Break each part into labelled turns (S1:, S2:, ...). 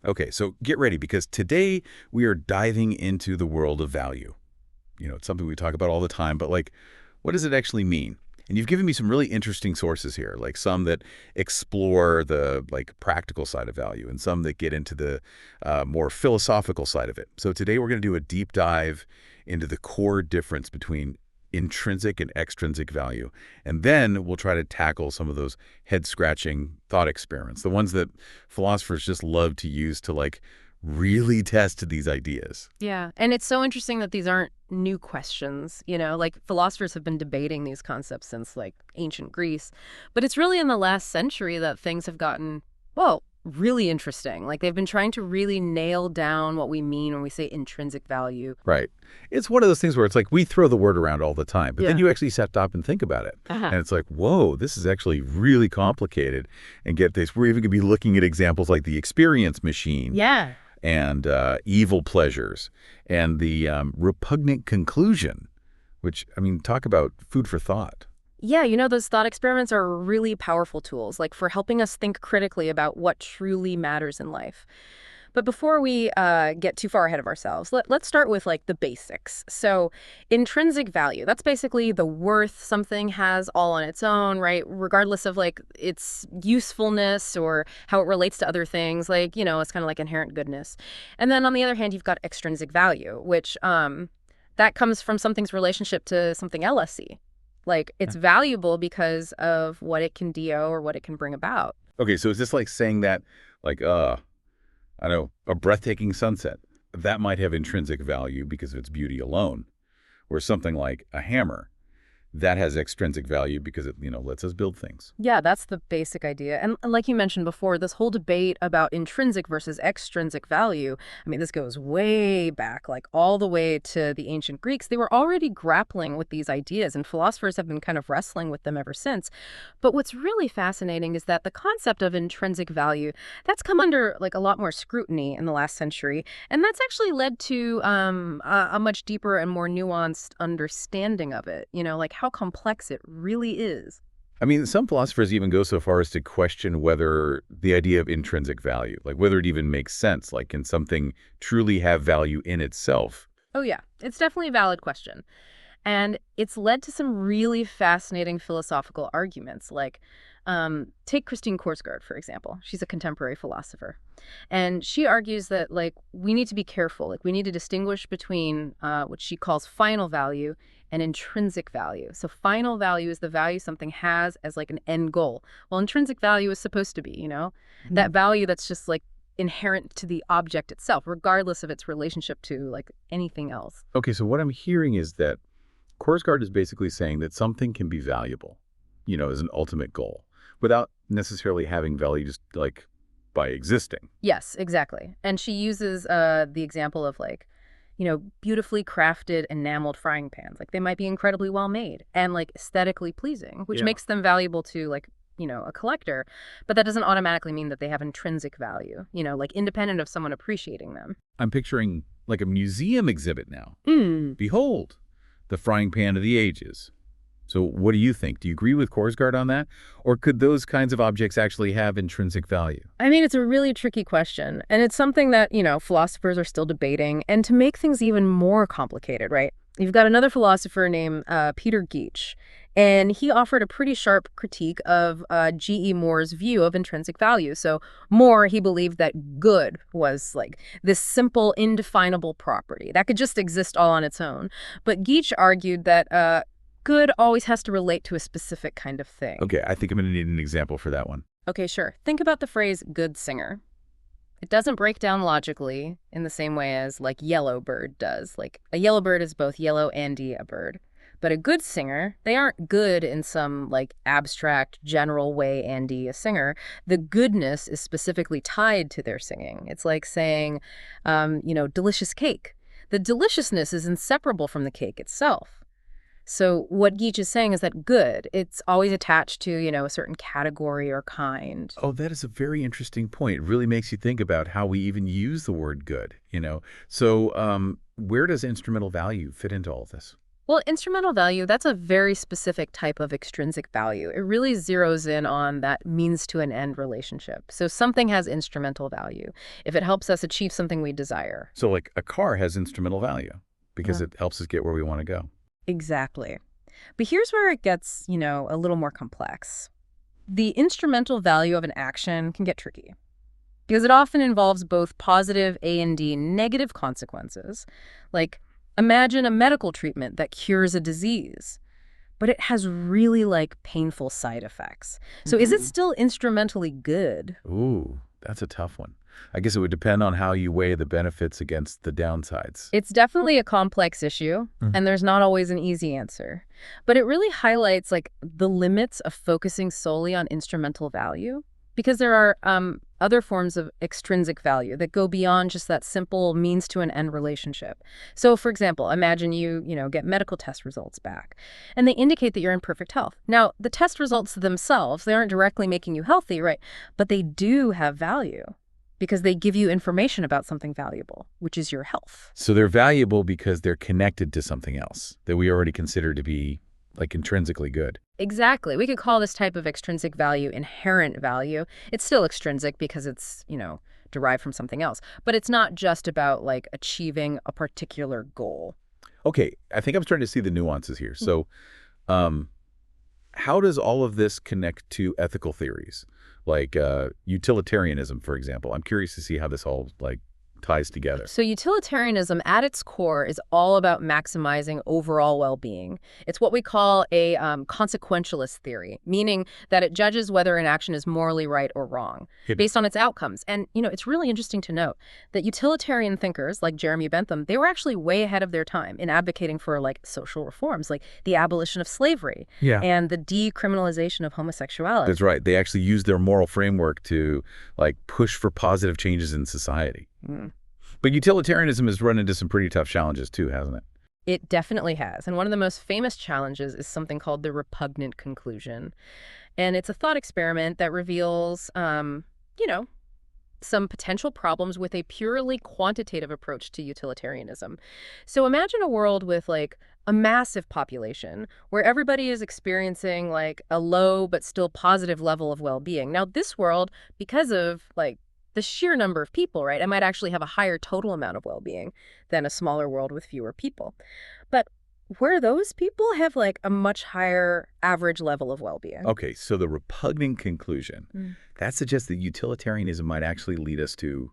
S1: Okay, so get ready because today we are diving into the world of value. It's something we talk about all the time, but like, what does it actually mean? And you've given me some really interesting sources here, like some that explore the practical side of value and some that get into the more philosophical side of it. So today we're going to do a deep dive into the core difference between intrinsic and extrinsic value. And then we'll try to tackle some of those head-scratching thought experiments, the ones that philosophers just love to use to really test these ideas.
S2: Yeah, and it's so interesting that these aren't new questions, like philosophers have been debating these concepts since like ancient Greece, but it's really in the last century that things have gotten, well, really interesting. Like they've been trying to really nail down what we mean when we say intrinsic value.
S1: Right. It's one of those things where it's like we throw the word around all the time, but then you actually stop and think about it. And it's like, whoa, this is actually really complicated. And get this, we're even going to be looking at examples like the experience machine.
S2: Yeah.
S1: And evil pleasures, and the repugnant conclusion, which, I mean, talk about food for thought.
S2: Yeah, those thought experiments are really powerful tools, like for helping us think critically about what truly matters in life. But before we get too far ahead of ourselves, let's start with like the basics. So intrinsic value, that's basically the worth something has all on its own, right? Regardless of like its usefulness or how it relates to other things, like, it's kind of like inherent goodness. And then on the other hand, you've got extrinsic value, which that comes from something's relationship to something LSE. Like it's valuable because of what it can do or what it can bring about.
S1: Okay, so is this like saying that, like, I know, a breathtaking sunset, that might have intrinsic value because of its beauty alone, or something like a hammer, that has extrinsic value because it, lets us build things.
S2: Yeah, that's the basic idea. And like you mentioned before, this whole debate about intrinsic versus extrinsic value, I mean, this goes way back, like all the way to the ancient Greeks. They were already grappling with these ideas, and philosophers have been kind of wrestling with them ever since. But what's really fascinating is that the concept of intrinsic value, that's come under like a lot more scrutiny in the last century. And that's actually led to a much deeper and more nuanced understanding of it, like how complex it really is.
S1: I mean, some philosophers even go so far as to question whether the idea of intrinsic value, like whether it even makes sense, like can something truly have value in itself?
S2: Oh yeah, it's definitely a valid question. And it's led to some really fascinating philosophical arguments, like take Christine Korsgaard, for example. She's a contemporary philosopher. And she argues that, like, we need to be careful. Like, we need to distinguish between what she calls final value and intrinsic value. So final value is the value something has as, like, an end goal. Well, intrinsic value is supposed to be, that value that's just, like, inherent to the object itself, regardless of its relationship to, like, anything else.
S1: Okay, so what I'm hearing is that Korsgaard is basically saying that something can be valuable, as an ultimate goal, without necessarily having value just like by existing.
S2: Yes, exactly. And she uses the example of like, beautifully crafted enameled frying pans. Like they might be incredibly well made and like aesthetically pleasing, which makes them valuable to like, a collector. But that doesn't automatically mean that they have intrinsic value, like independent of someone appreciating them.
S1: I'm picturing like a museum exhibit now.
S2: Mm.
S1: Behold, the frying pan of the ages. So what do you think? Do you agree with Korsgaard on that? Or could those kinds of objects actually have intrinsic value?
S2: I mean, it's a really tricky question. And it's something that, philosophers are still debating. And to make things even more complicated, right? You've got another philosopher named Peter Geach. And he offered a pretty sharp critique of G.E. Moore's view of intrinsic value. So Moore, he believed that good was like this simple, indefinable property that could just exist all on its own. But Geach argued that good always has to relate to a specific kind of thing.
S1: Okay, I think I'm going to need an example for that one.
S2: Okay, sure. Think about the phrase good singer. It doesn't break down logically in the same way as like yellow bird does. Like a yellow bird is both yellow and a bird. But a good singer, they aren't good in some like abstract general way and a singer. The goodness is specifically tied to their singing. It's like saying, delicious cake. The deliciousness is inseparable from the cake itself. So what Geach is saying is that good, it's always attached to, a certain category or kind.
S1: Oh, that is a very interesting point. It really makes you think about how we even use the word good, So where does instrumental value fit into all of this?
S2: Well, instrumental value, that's a very specific type of extrinsic value. It really zeroes in on that means to an end relationship. So something has instrumental value if it helps us achieve something we desire.
S1: So like a car has instrumental value because
S2: Uh,
S1: it helps us get where we want to go.
S2: exactly. But here's where it gets, a little more complex. The instrumental value of an action can get tricky because it often involves both positive and negative consequences. Like, imagine a medical treatment that cures a disease, but it has really painful side effects. So is it still instrumentally good?
S1: Ooh, that's a tough one. I guess it would depend on how you weigh the benefits against the downsides.
S2: It's definitely a complex issue, and there's not always an easy answer. But it really highlights the limits of focusing solely on instrumental value, because there are other forms of extrinsic value that go beyond just that simple means to an end relationship. So, for example, imagine you get medical test results back, and they indicate that you're in perfect health. Now, the test results themselves, they aren't directly making you healthy, right? But they do have value because they give you information about something valuable, which is your health.
S1: So they're valuable because they're connected to something else that we already consider to be intrinsically good.
S2: Exactly. We could call this type of extrinsic value inherent value. It's still extrinsic because it's, derived from something else. But it's not just about achieving a particular goal.
S1: Okay, I think I'm starting to see the nuances here. So how does all of this connect to ethical theories? Like utilitarianism, for example. I'm curious to see how this all ties together.
S2: So utilitarianism at its core is all about maximizing overall well-being. It's what we call a consequentialist theory, meaning that it judges whether an action is morally right or wrong based on its outcomes. And, it's really interesting to note that utilitarian thinkers like Jeremy Bentham, they were actually way ahead of their time in advocating for social reforms, like the abolition of slavery and the decriminalization of homosexuality.
S1: That's right. They actually use their moral framework to push for positive changes in society. But utilitarianism has run into some pretty tough challenges too, hasn't it?
S2: It definitely has. And one of the most famous challenges is something called the Repugnant Conclusion. And it's a thought experiment that reveals, some potential problems with a purely quantitative approach to utilitarianism. So imagine a world with a massive population where everybody is experiencing a low but still positive level of well-being. Now, this world, because of the sheer number of people, right? It might actually have a higher total amount of well-being than a smaller world with fewer people. But where those people have a much higher average level of well-being.
S1: Okay, so the repugnant conclusion, that suggests that utilitarianism might actually lead us to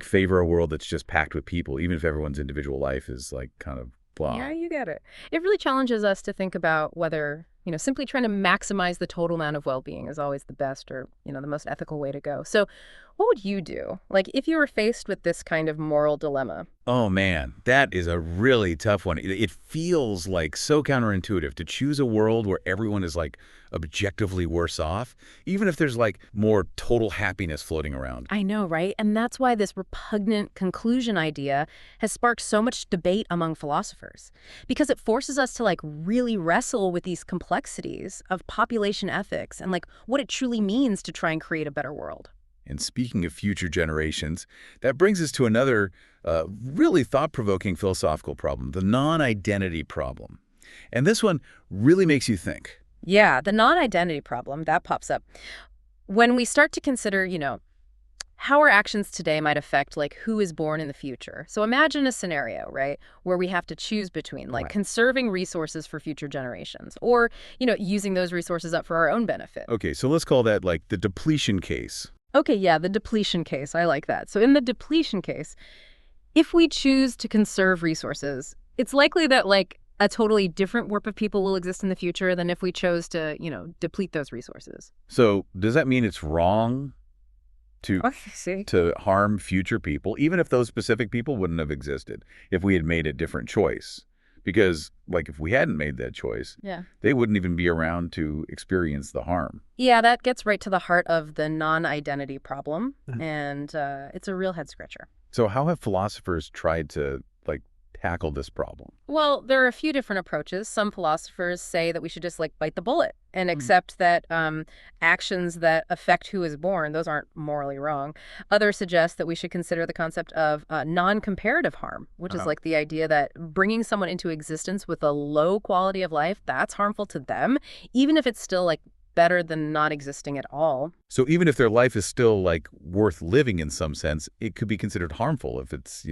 S1: favor a world that's just packed with people, even if everyone's individual life is kind of blah.
S2: Yeah, you get it. It really challenges us to think about whether, simply trying to maximize the total amount of well-being is always the best or, the most ethical way to go. So what would you do? If you were faced with this kind of moral dilemma?
S1: Oh, man, that is a really tough one. It feels so counterintuitive to choose a world where everyone is objectively worse off, even if there's more total happiness floating around.
S2: I know, right? And that's why this repugnant conclusion idea has sparked so much debate among philosophers, because it forces us to really wrestle with these complexities of population ethics and what it truly means to try and create a better world.
S1: And speaking of future generations, that brings us to another really thought-provoking philosophical problem, the non-identity problem. And this one really makes you think.
S2: Yeah, the non-identity problem, that pops up. When we start to consider, how our actions today might affect who is born in the future. So imagine a scenario, right, where we have to choose between conserving resources for future generations or, using those resources up for our own benefit.
S1: Okay, so let's call that the depletion case.
S2: Okay, yeah, the depletion case. I like that. So in the depletion case, if we choose to conserve resources, it's likely that a totally different group of people will exist in the future than if we chose to, deplete those resources.
S1: So does that mean it's wrong to harm future people, even if those specific people wouldn't have existed if we had made a different choice? Because, if we hadn't made that choice, they wouldn't even be around to experience the harm.
S2: Yeah, that gets right to the heart of the non-identity problem, and it's a real head-scratcher.
S1: So how have philosophers tried to, tackle this problem?
S2: Well, there are a few different approaches. Some philosophers say that we should just bite the bullet and accept that actions that affect who is born, those aren't morally wrong. Others suggest that we should consider the concept of non-comparative harm, which is like the idea that bringing someone into existence with a low quality of life, that's harmful to them, even if it's still better than not existing at all.
S1: So even if their life is still worth living in some sense, it could be considered harmful if it's,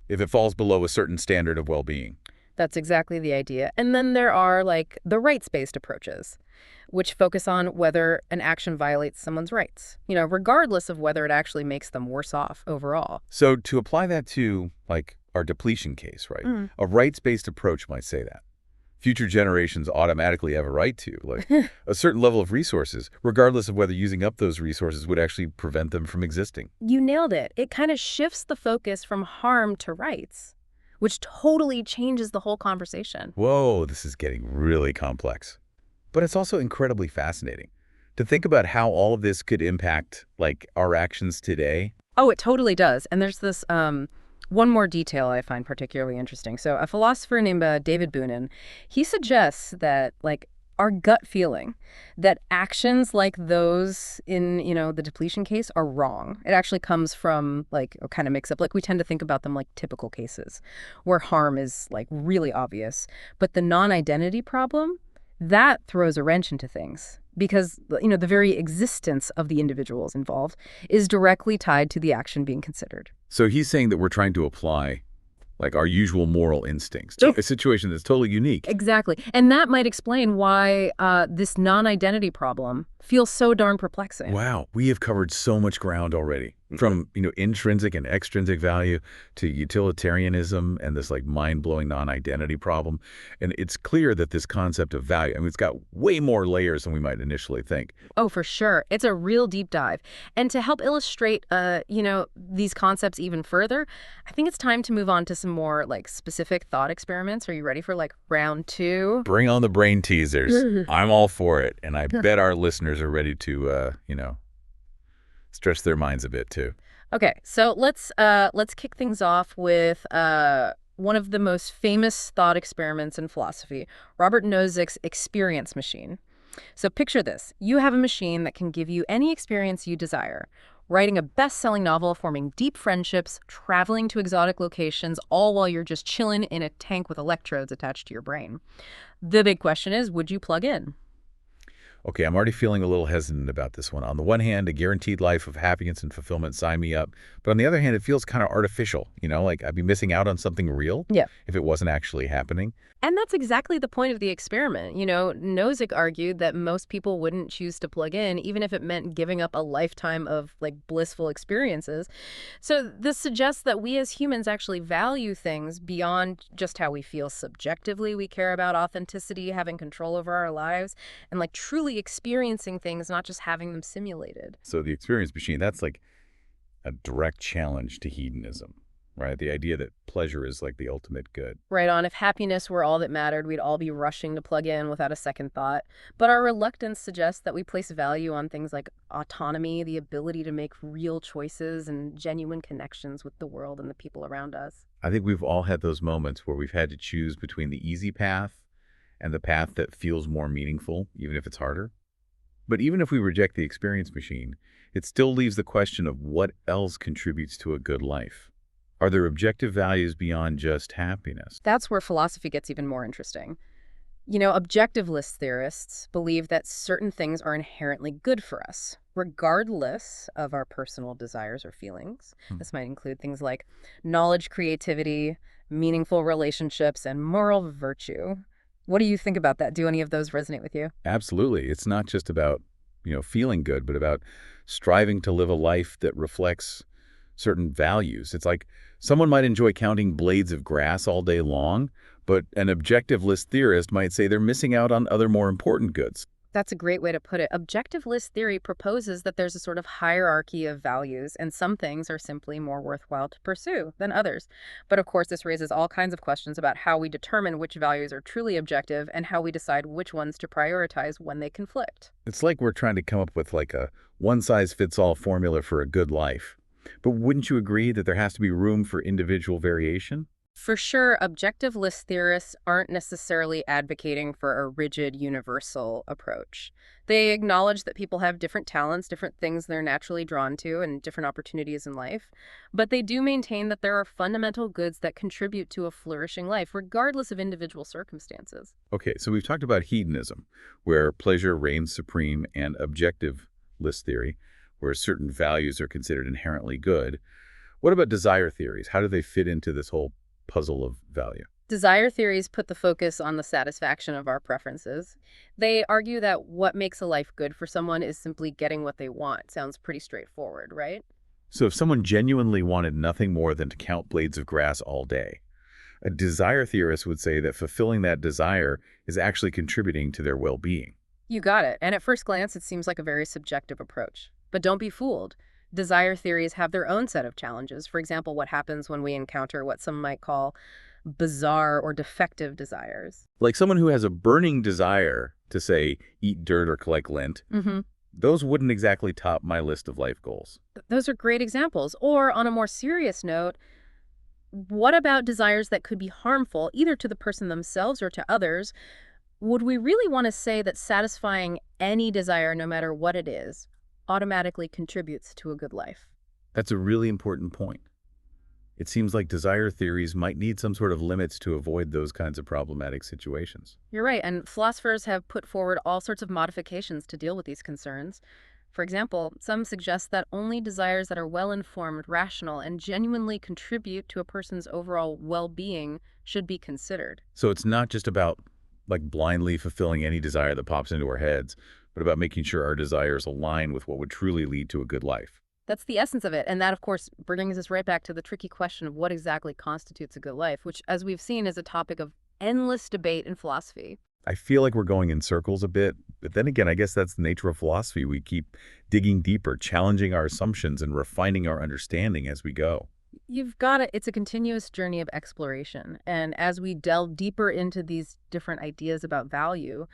S1: if it falls below a certain standard of well-being.
S2: That's exactly the idea. And then there are the rights-based approaches, which focus on whether an action violates someone's rights, regardless of whether it actually makes them worse off overall.
S1: So to apply that to our depletion case, right? A rights-based approach might say that future generations automatically have a right to a certain level of resources, regardless of whether using up those resources would actually prevent them from existing.
S2: You nailed it. It kind of shifts the focus from harm to rights, which totally changes the whole conversation.
S1: Whoa, this is getting really complex. But it's also incredibly fascinating to think about how all of this could impact our actions today.
S2: Oh, it totally does. And there's this one more detail I find particularly interesting. So a philosopher named David Boonin, he suggests that our gut feeling that actions like those in, the depletion case are wrong. It actually comes from a kind of mix up. We tend to think about them like typical cases where harm is really obvious. But the non-identity problem, that throws a wrench into things because, the very existence of the individuals involved is directly tied to the action being considered.
S1: So he's saying that we're trying to apply our usual moral instincts to a situation that's totally unique.
S2: Exactly. And that might explain why this non-identity problem feels so darn perplexing.
S1: Wow. We have covered so much ground already, from, intrinsic and extrinsic value to utilitarianism and this mind-blowing non-identity problem. And it's clear that this concept of value, it's got way more layers than we might initially think.
S2: Oh, for sure. It's a real deep dive. And to help illustrate, these concepts even further, I think it's time to move on to some more specific thought experiments. Are you ready for round 2?
S1: Bring on the brain teasers. I'm all for it. And I bet our listeners are ready to, stretch their minds a bit too.
S2: Okay, so let's kick things off with one of the most famous thought experiments in philosophy, Robert Nozick's experience machine. So picture this. You have a machine that can give you any experience you desire. Writing a best-selling novel, forming deep friendships, traveling to exotic locations, all while you're just chilling in a tank with electrodes attached to your brain. The big question is, would you plug in?
S1: Okay, I'm already feeling a little hesitant about this one. On the one hand, a guaranteed life of happiness and fulfillment, sign me up. But on the other hand, it feels kind of artificial, I'd be missing out on something real if it wasn't actually happening.
S2: And that's exactly the point of the experiment. Nozick argued that most people wouldn't choose to plug in, even if it meant giving up a lifetime of blissful experiences. So this suggests that we as humans actually value things beyond just how we feel subjectively. We care about authenticity, having control over our lives, and truly experiencing things, not just having them simulated.
S1: So the experience machine, that's a direct challenge to hedonism, right? The idea that pleasure is the ultimate good.
S2: Right on. If happiness were all that mattered, we'd all be rushing to plug in without a second thought. But our reluctance suggests that we place value on things like autonomy, the ability to make real choices, and genuine connections with the world and the people around us.
S1: I think we've all had those moments where we've had to choose between the easy path and the path that feels more meaningful, even if it's harder. But even if we reject the experience machine, it still leaves the question of what else contributes to a good life. Are there objective values beyond just happiness?
S2: That's where philosophy gets even more interesting. Objectivist theorists believe that certain things are inherently good for us, regardless of our personal desires or feelings. This might include things like knowledge, creativity, meaningful relationships, and moral virtue. What do you think about that? Do any of those resonate with you?
S1: Absolutely. It's not just about, feeling good, but about striving to live a life that reflects certain values. It's like someone might enjoy counting blades of grass all day long, but an objectivist theorist might say they're missing out on other more important goods.
S2: That's a great way to put it. Objectivist theory proposes that there's a sort of hierarchy of values, and some things are simply more worthwhile to pursue than others. But of course, this raises all kinds of questions about how we determine which values are truly objective and how we decide which ones to prioritize when they conflict.
S1: It's like we're trying to come up with a one-size-fits-all formula for a good life. But wouldn't you agree that there has to be room for individual variation?
S2: For sure, objectiveless theorists aren't necessarily advocating for a rigid, universal approach. They acknowledge that people have different talents, different things they're naturally drawn to, and different opportunities in life. But they do maintain that there are fundamental goods that contribute to a flourishing life, regardless of individual circumstances.
S1: Okay, so we've talked about hedonism, where pleasure reigns supreme, and objectiveless theory, where certain values are considered inherently good. What about desire theories? How do they fit into this whole puzzle of value?
S2: Desire theories put the focus on the satisfaction of our preferences. They argue that what makes a life good for someone is simply getting what they want. Sounds pretty straightforward, right?
S1: So if someone genuinely wanted nothing more than to count blades of grass all day, a desire theorist would say that fulfilling that desire is actually contributing to their well-being.
S2: You got it. And at first glance, it seems like a very subjective approach. But don't be fooled. Desire theories have their own set of challenges. For example, what happens when we encounter what some might call bizarre or defective desires.
S1: Like someone who has a burning desire to, say, eat dirt or collect lint,
S2: Mm-hmm.
S1: those wouldn't exactly top my list of life goals.
S2: Those are great examples. Or on a more serious note, what about desires that could be harmful either to the person themselves or to others? Would we really want to say that satisfying any desire, no matter what it is, automatically contributes to a good life?
S1: That's a really important point. It seems like desire theories might need some sort of limits to avoid those kinds of problematic situations.
S2: You're right, and philosophers have put forward all sorts of modifications to deal with these concerns. For example, some suggest that only desires that are well-informed, rational, and genuinely contribute to a person's overall well-being should be considered.
S1: So it's not just about blindly fulfilling any desire that pops into our heads, but about making sure our desires align with what would truly lead to a good life.
S2: That's the essence of it, and that, of course, brings us right back to the tricky question of what exactly constitutes a good life, which, as we've seen, is a topic of endless debate in philosophy.
S1: I feel like we're going in circles a bit, but then again, I guess that's the nature of philosophy. We keep digging deeper, challenging our assumptions, and refining our understanding as we go.
S2: You've got it. It's a continuous journey of exploration, and as we delve deeper into these different ideas about value,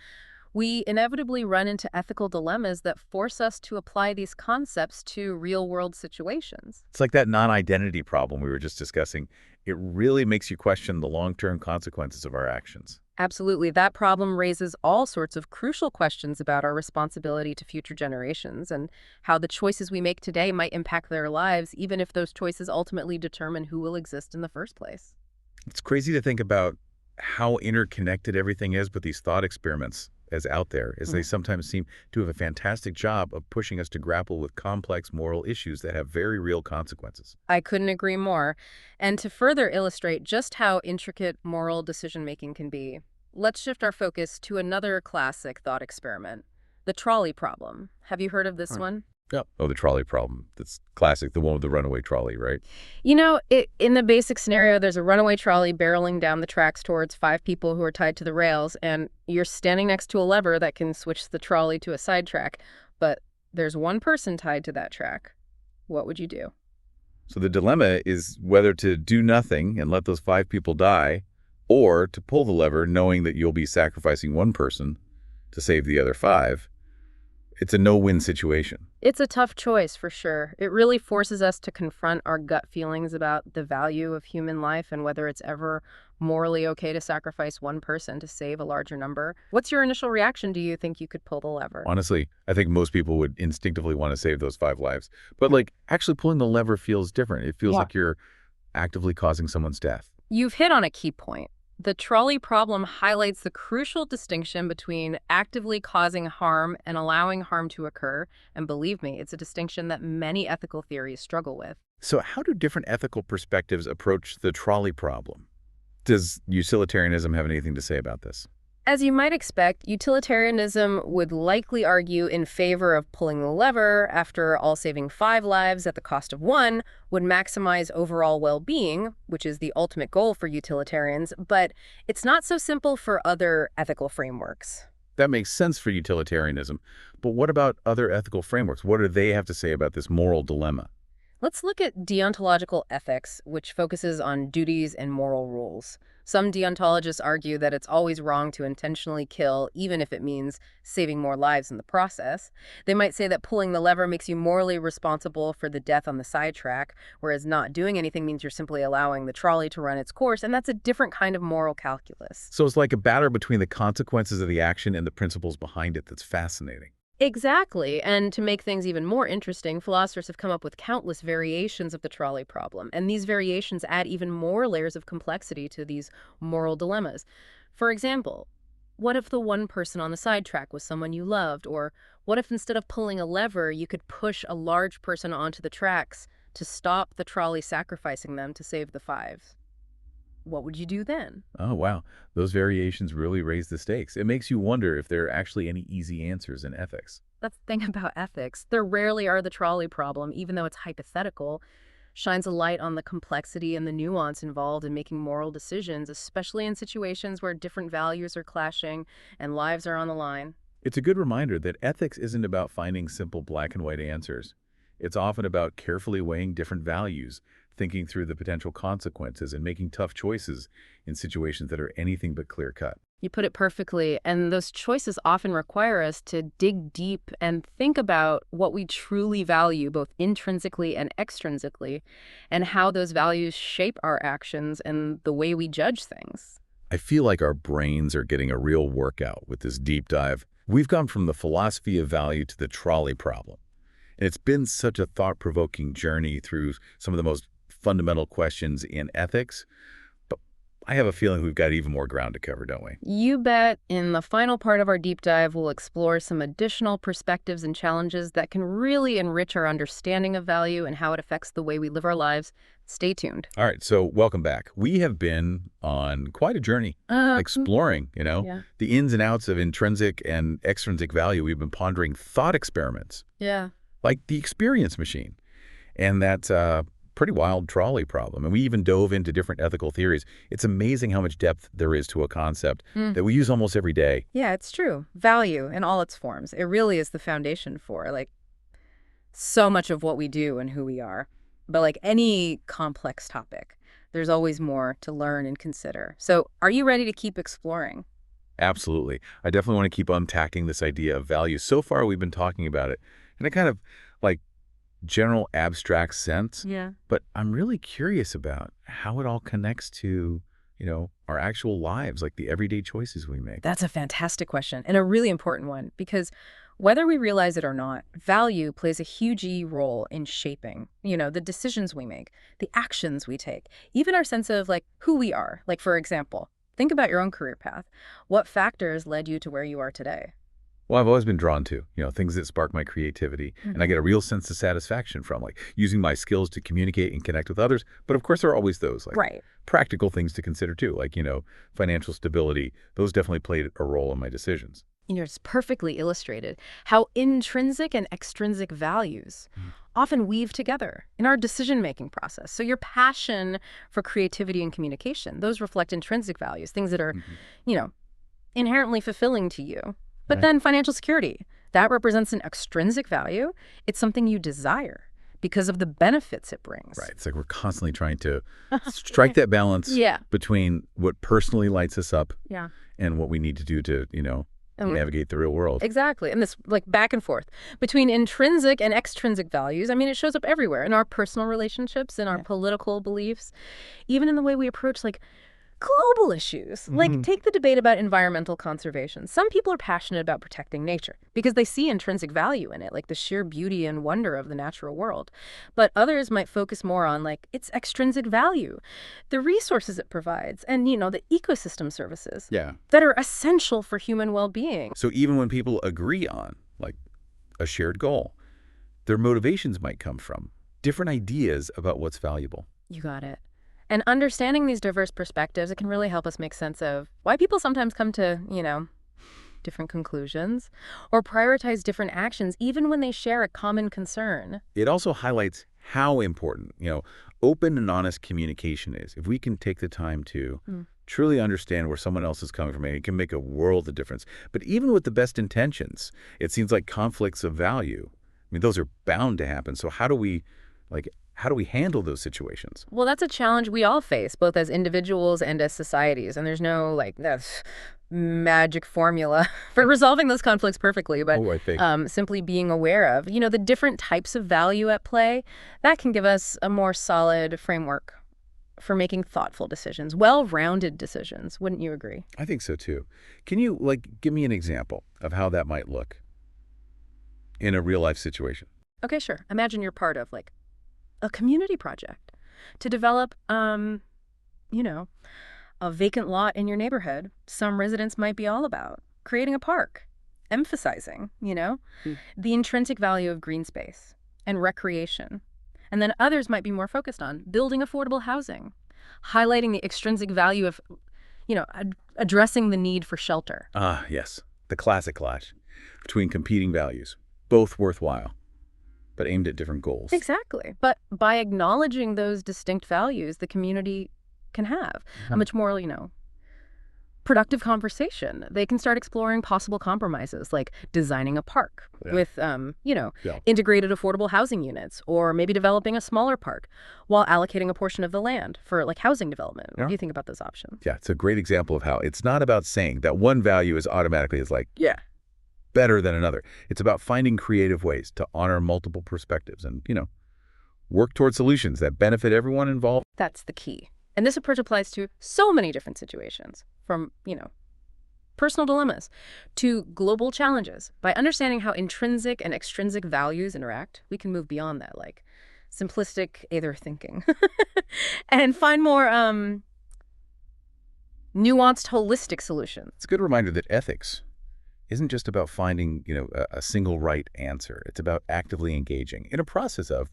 S2: we inevitably run into ethical dilemmas that force us to apply these concepts to real-world situations.
S1: It's like that non-identity problem we were just discussing. It really makes you question the long-term consequences of our actions.
S2: Absolutely. That problem raises all sorts of crucial questions about our responsibility to future generations and how the choices we make today might impact their lives, even if those choices ultimately determine who will exist in the first place.
S1: It's crazy to think about how interconnected everything is, but these thought experiments as out there, as they sometimes seem to have a fantastic job of pushing us to grapple with complex moral issues that have very real consequences.
S2: I couldn't agree more. And to further illustrate just how intricate moral decision-making can be, let's shift our focus to another classic thought experiment, the trolley problem. Have you heard of this one?
S1: Yep. Oh, the trolley problem. That's classic, the one with the runaway trolley, right?
S2: You know, in the basic scenario, there's a runaway trolley barreling down the tracks towards 5 people who are tied to the rails, and you're standing next to a lever that can switch the trolley to a side track. But there's one person tied to that track. What would you do?
S1: So the dilemma is whether to do nothing and let those 5 people die, or to pull the lever knowing that you'll be sacrificing one person to save the other 5. It's a no-win situation.
S2: It's a tough choice, for sure. It really forces us to confront our gut feelings about the value of human life and whether it's ever morally okay to sacrifice one person to save a larger number. What's your initial reaction? Do you think you could pull the lever?
S1: Honestly, I think most people would instinctively want to save those 5 lives. But actually pulling the lever feels different. It feels like you're actively causing someone's death.
S2: You've hit on a key point. The trolley problem highlights the crucial distinction between actively causing harm and allowing harm to occur. And believe me, it's a distinction that many ethical theories struggle with.
S1: So how do different ethical perspectives approach the trolley problem? Does utilitarianism have anything to say about this?
S2: As you might expect, utilitarianism would likely argue in favor of pulling the lever. After all, saving 5 lives at the cost of 1 would maximize overall well-being, which is the ultimate goal for utilitarians, but it's not so simple for other ethical frameworks.
S1: That makes sense for utilitarianism. But what about other ethical frameworks? What do they have to say about this moral dilemma?
S2: Let's look at deontological ethics, which focuses on duties and moral rules. Some deontologists argue that it's always wrong to intentionally kill, even if it means saving more lives in the process. They might say that pulling the lever makes you morally responsible for the death on the sidetrack, whereas not doing anything means you're simply allowing the trolley to run its course, and that's a different kind of moral calculus.
S1: So it's like a battle between the consequences of the action and the principles behind it that's fascinating.
S2: Exactly. And to make things even more interesting, philosophers have come up with countless variations of the trolley problem. And these variations add even more layers of complexity to these moral dilemmas. For example, what if the one person on the sidetrack was someone you loved? Or what if instead of pulling a lever, you could push a large person onto the tracks to stop the trolley sacrificing them to save the five? What would you do then?
S1: Oh, wow. Those variations really raise the stakes. It makes you wonder if there are actually any easy answers in ethics.
S2: That's the thing about ethics. There rarely are the trolley problem, even though it's hypothetical, shines a light on the complexity and the nuance involved in making moral decisions, especially in situations where different values are clashing and lives are on the line.
S1: It's a good reminder that ethics isn't about finding simple black and white answers. It's often about carefully weighing different values, thinking through the potential consequences, and making tough choices in situations that are anything but clear-cut.
S2: You put it perfectly, and those choices often require us to dig deep and think about what we truly value, both intrinsically and extrinsically, and how those values shape our actions and the way we judge things.
S1: I feel like our brains are getting a real workout with this deep dive. We've gone from the philosophy of value to the trolley problem. And it's been such a thought-provoking journey through some of the most fundamental questions in ethics. But I have a feeling we've got even more ground to cover, don't we?
S2: You bet. In the final part of our deep dive, we'll explore some additional perspectives and challenges that can really enrich our understanding of value and how it affects the way we live our lives. Stay tuned.
S1: All right, so welcome back. We have been on quite a journey exploring,
S2: Yeah.
S1: the ins and outs of intrinsic and extrinsic value. We've been pondering thought experiments,
S2: Yeah.
S1: like the experience machine, and that pretty wild trolley problem. And we even dove into different ethical theories. It's amazing how much depth there is to a concept that we use almost every day.
S2: Yeah, it's true. Value in all its forms. It really is the foundation for, so much of what we do and who we are. But like any complex topic, there's always more to learn and consider. So are you ready to keep exploring?
S1: Absolutely. I definitely want to keep unpacking this idea of value. So far, we've been talking about it in a kind of general abstract sense.
S2: Yeah.
S1: But I'm really curious about how it all connects to, our actual lives, like the everyday choices we make.
S2: That's a fantastic question and a really important one because whether we realize it or not, value plays a huge role in shaping, the decisions we make, the actions we take, even our sense of who we are. Like, for example, think about your own career path. What factors led you to where you are today?
S1: Well, I've always been drawn to, things that spark my creativity, and I get a real sense of satisfaction from, using my skills to communicate and connect with others. But of course, there are always those,
S2: Right.
S1: practical things to consider too, financial stability. Those definitely played a role in my decisions.
S2: It's perfectly illustrated how intrinsic and extrinsic values often weave together in our decision-making process. So your passion for creativity and communication, those reflect intrinsic values, things that are, inherently fulfilling to you. But
S1: Right.
S2: then financial security, that represents an extrinsic value. It's something you desire because of the benefits it brings.
S1: Right. It's like we're constantly trying to strike that balance
S2: Yeah.
S1: between what personally lights us up
S2: Yeah.
S1: and what we need to do to,
S2: And
S1: navigate the real world.
S2: exactly. And this back and forth between intrinsic and extrinsic values. I mean, it shows up everywhere in our personal relationships, in our political beliefs, even in the way we approach global issues. Take the debate about environmental conservation. Some people are passionate about protecting nature because they see intrinsic value in it, the sheer beauty and wonder of the natural world. But others might focus more on its extrinsic value, the resources it provides, and the ecosystem services
S1: Yeah.
S2: that are essential for human well-being.
S1: So even when people agree on, a shared goal, their motivations might come from different ideas about what's valuable.
S2: You got it. And understanding these diverse perspectives, it can really help us make sense of why people sometimes come to, different conclusions or prioritize different actions, even when they share a common concern.
S1: It also highlights how important, open and honest communication is. If we can take the time to truly understand where someone else is coming from, it can make a world of difference. But even with the best intentions, it seems like conflicts of value, those are bound to happen. So how do we how do we handle those situations?
S2: Well, that's a challenge we all face, both as individuals and as societies. And there's no, like, magic formula for resolving those conflicts perfectly. But
S1: I think.
S2: simply being aware of, the different types of value at play, that can give us a more solid framework for making thoughtful decisions, well-rounded decisions. Wouldn't you agree?
S1: I think so, too. Can you, give me an example of how that might look in a real-life situation?
S2: Okay, sure. Imagine you're part of, like, a community project to develop, a vacant lot in your neighborhood. Some residents might be all about creating a park, emphasizing, the intrinsic value of green space and recreation. And then others might be more focused on building affordable housing, highlighting the extrinsic value of, addressing the need for shelter.
S1: Ah, yes. The classic clash between competing values, both worthwhile, but aimed at different goals.
S2: Exactly. But by acknowledging those distinct values, the community can have a much more, productive conversation. They can start exploring possible compromises, like designing a park with, integrated affordable housing units, or maybe developing a smaller park while allocating a portion of the land for, like, housing development. What do you think about those options?
S1: Yeah, it's a great example of how it's not about saying that one value is automatically better than another. It's about finding creative ways to honor multiple perspectives and, work toward solutions that benefit everyone involved.
S2: That's the key. And this approach applies to so many different situations, from, personal dilemmas to global challenges. By understanding how intrinsic and extrinsic values interact, we can move beyond that, like, simplistic either thinking and find more nuanced, holistic solutions.
S1: It's a good reminder that ethics isn't just about finding, a single right answer. It's about actively engaging in a process of,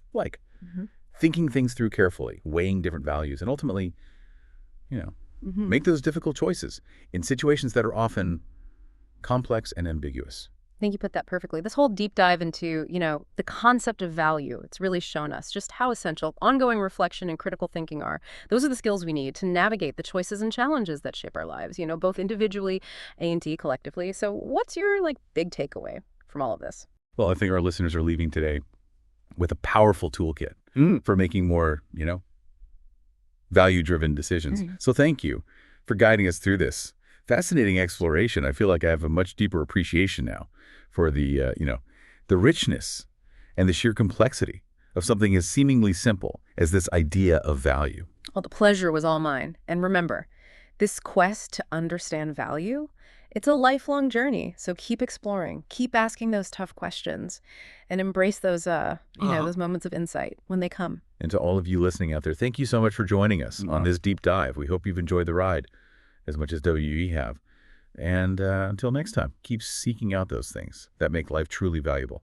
S1: thinking things through carefully, weighing different values, and ultimately, make those difficult choices in situations that are often complex and ambiguous.
S2: I think you put that perfectly. This whole deep dive into, the concept of value, it's really shown us just how essential ongoing reflection and critical thinking are. Those are the skills we need to navigate the choices and challenges that shape our lives, both individually and collectively. So what's your, big takeaway from all of this?
S1: Well, I think our listeners are leaving today with a powerful toolkit for making more, value-driven decisions. So thank you for guiding us through this fascinating exploration. I feel like I have a much deeper appreciation now for the, the richness and the sheer complexity of something as seemingly simple as this idea of value.
S2: Well, the pleasure was all mine. And remember, this quest to understand value, it's a lifelong journey. So keep exploring, keep asking those tough questions, and embrace those, those moments of insight when they come.
S1: And to all of you listening out there, thank you so much for joining us on this deep dive. We hope you've enjoyed the ride as much as WE have. And until next time, keep seeking out those things that make life truly valuable.